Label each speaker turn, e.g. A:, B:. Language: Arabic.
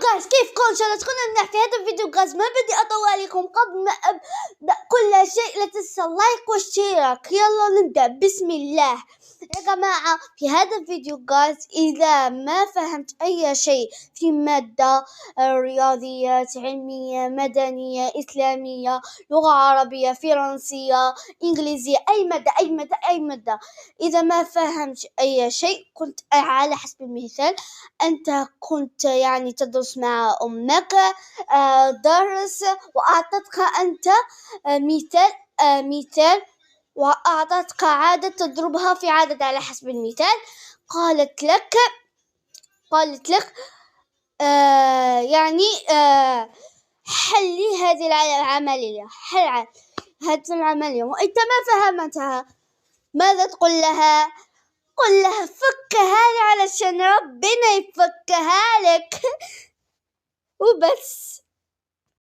A: جايز كيفكم؟ ان شاء الله تكونوا منيح. في هذا الفيديو جايز ما بدي اطول عليكم. قبل ما ابدا كل شيء لا تنسى اللايك والاشتراك. يلا نبدا. بسم الله يا جماعه. في هذا الفيديو جايز اذا ما فهمت اي شيء في ماده رياضيات، علميه، مدنيه، اسلاميه، لغه عربيه، فرنسيه، انجليزيه، اي ماده اذا ما فهمت اي شيء كنت على حسب المثال أنت كنت يعني تدرس مع أمك درس وأعطتك أنت مثال وأعطتك عادة تضربها في عادة على حسب المثال. قالت لك يعني حلي هذه العملية، هذه العملية وأنت ما فهمتها ماذا تقول لها؟ قل لها فكها لي علشان ربنا يفكها لك وبس.